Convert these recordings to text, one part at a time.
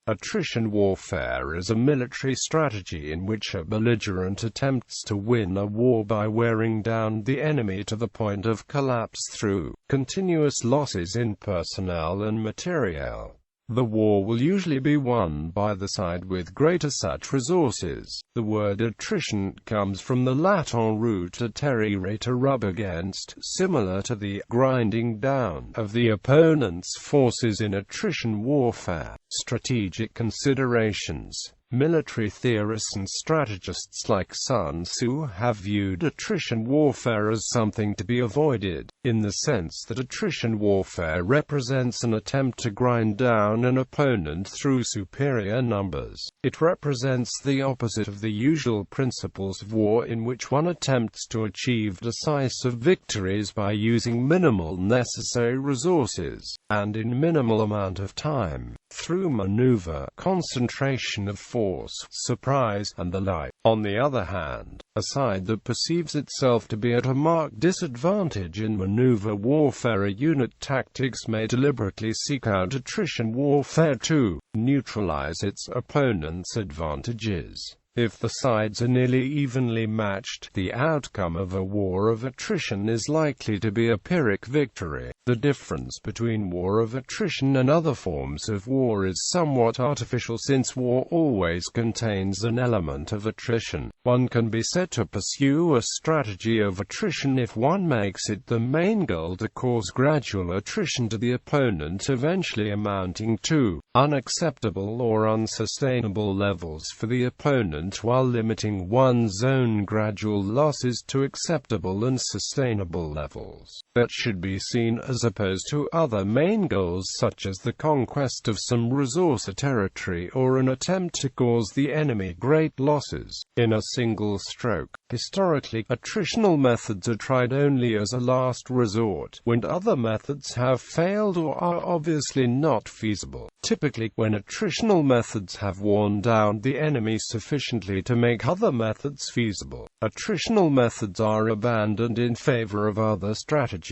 Attrition warfare is a military strategy in which a belligerent attempts to win a war by wearing down the enemy to the point of collapse through continuous losses in personnel and materiel. The war will usually be won by the side with greater such resources. The word attrition comes from the Latin root atterere, to rub against, similar to the grinding down of the opponent's forces in attrition warfare. Strategic considerations. Military theorists and strategists like Sun Tzu have viewed attrition warfare as something to be avoided, in the sense that attrition warfare represents an attempt to grind down an opponent through superior numbers. It represents the opposite of the usual principles of war, in which one attempts to achieve decisive victories by using minimal necessary resources, and in minimal amount of time, through maneuver, concentration of force, surprise, and the like. On the other hand, a side that perceives itself to be at a marked disadvantage in maneuver warfare, unit tactics, may deliberately seek out attrition warfare to neutralize its opponent's advantages. If the sides are nearly evenly matched, the outcome of a war of attrition is likely to be a Pyrrhic victory. The difference between war of attrition and other forms of war is somewhat artificial, since war always contains an element of attrition. One can be said to pursue a strategy of attrition if one makes it the main goal to cause gradual attrition to the opponent, eventually amounting to unacceptable or unsustainable levels for the opponent, while limiting one's own gradual losses to acceptable and sustainable levels. That should be seen as opposed to other main goals, such as the conquest of some resource or territory, or an attempt to cause the enemy great losses in a single stroke. Historically, attritional methods are tried only as a last resort, when other methods have failed or are obviously not feasible. Typically, when attritional methods have worn down the enemy sufficiently to make other methods feasible, attritional methods are abandoned in favor of other strategies.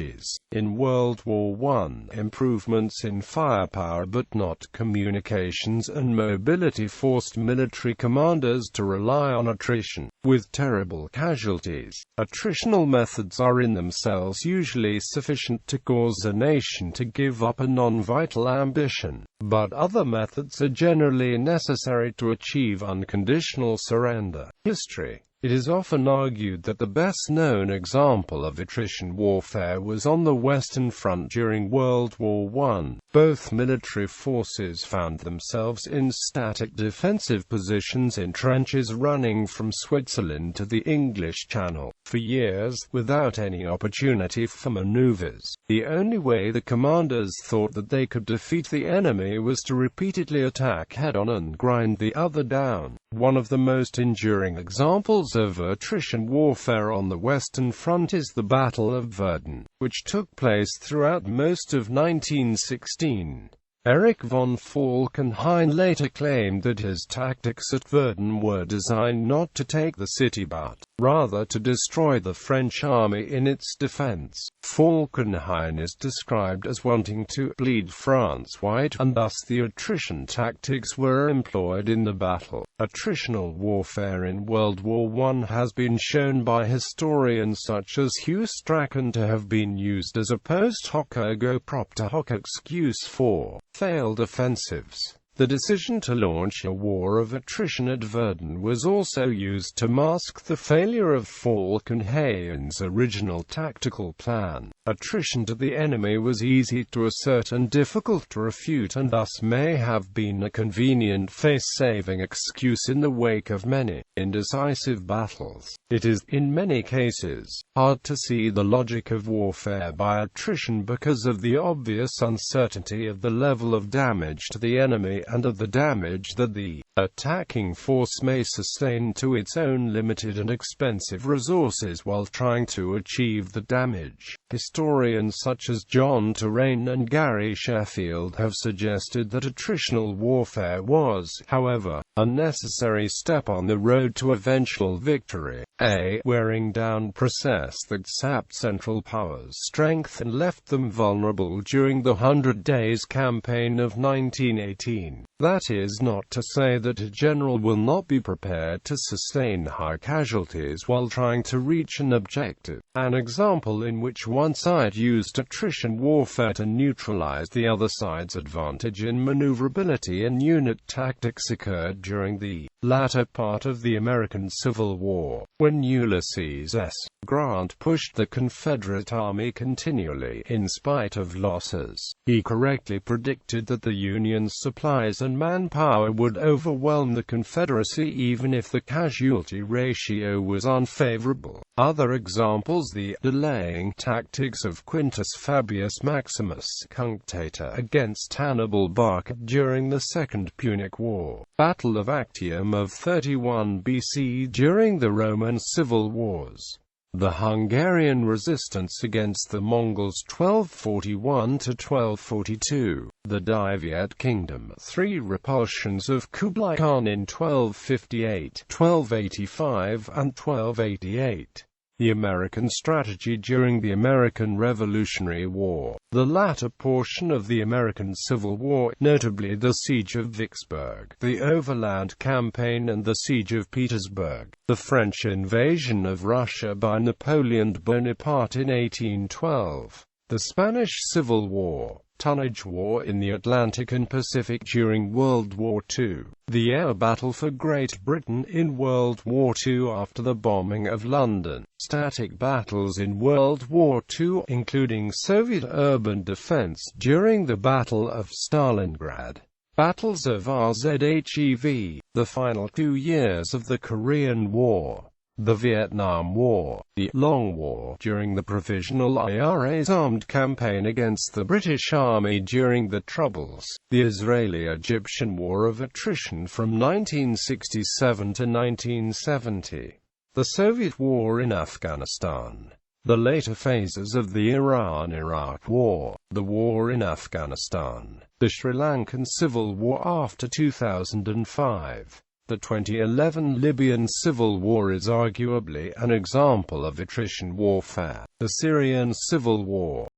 In World War I, improvements in firepower but not communications and mobility forced military commanders to rely on attrition, with terrible casualties. Attritional methods are in themselves usually sufficient to cause a nation to give up a non-vital ambition, but other methods are generally necessary to achieve unconditional surrender. History. It is often argued that the best-known example of attrition warfare was on the Western Front during World War I. Both military forces found themselves in static defensive positions in trenches running from Switzerland to the English Channel for years, without any opportunity for maneuvers. The only way the commanders thought that they could defeat the enemy was to repeatedly attack head-on and grind the other down. One of the most enduring examples of attrition warfare on the Western Front is the Battle of Verdun, which took place throughout most of 1916. Erich von Falkenhayn later claimed that his tactics at Verdun were designed not to take the city but rather to destroy the French army in its defense. Falkenhayn is described as wanting to bleed France white, and thus the attrition tactics were employed in the battle. Attritional warfare in World War I has been shown by historians such as Hugh Strachan to have been used as a post hoc ergo propter hoc excuse for failed offensives. The decision to launch a war of attrition at Verdun was also used to mask the failure of Falkenhayn's original tactical plan. Attrition to the enemy was easy to assert and difficult to refute, and thus may have been a convenient face-saving excuse in the wake of many indecisive battles. It is, in many cases, hard to see the logic of warfare by attrition because of the obvious uncertainty of the level of damage to the enemy and of the damage that the attacking force may sustain to its own limited and expensive resources while trying to achieve the damage. Historians such as John Terraine and Gary Sheffield have suggested that attritional warfare was, however, a necessary step on the road to eventual victory. A wearing down process that sapped Central Power's strength and left them vulnerable during the 100 Days Campaign of 1918. That is not to say that a general will not be prepared to sustain high casualties while trying to reach an objective. An example in which one side used attrition warfare to neutralize the other side's advantage in maneuverability and unit tactics occurred during the latter part of the American Civil War, when Ulysses S. Grant pushed the Confederate Army continually, in spite of losses. He correctly predicted that the Union's supplies and manpower would overwhelm the Confederacy even if the casualty ratio was unfavorable. Other examples: the delaying tactics of Quintus Fabius Maximus Cunctator against Hannibal Barca during the Second Punic War, Battle of Actium of 31 BC during the Roman Civil Wars, the Hungarian resistance against the Mongols 1241–1242, the Divyat Kingdom, 3 repulsions of Kublai Khan in 1258, 1285 and 1288. The American strategy during the American Revolutionary War, the latter portion of the American Civil War, notably the Siege of Vicksburg, the Overland Campaign and the Siege of Petersburg, the French invasion of Russia by Napoleon Bonaparte in 1812, the Spanish Civil War, tonnage war in the Atlantic and Pacific during World War II, the air battle for Great Britain in World War II after the bombing of London, static battles in World War II, including Soviet urban defense during the Battle of Stalingrad, battles of Rzhev, the final 2 years of the Korean War, the Vietnam War, the Long War during the Provisional IRA's armed campaign against the British Army during the Troubles, the Israeli-Egyptian War of Attrition from 1967 to 1970, the Soviet War in Afghanistan, the later phases of the Iran-Iraq War, the war in Afghanistan, the Sri Lankan Civil War after 2005. The 2011 Libyan Civil War is arguably an example of attrition warfare. The Syrian Civil War,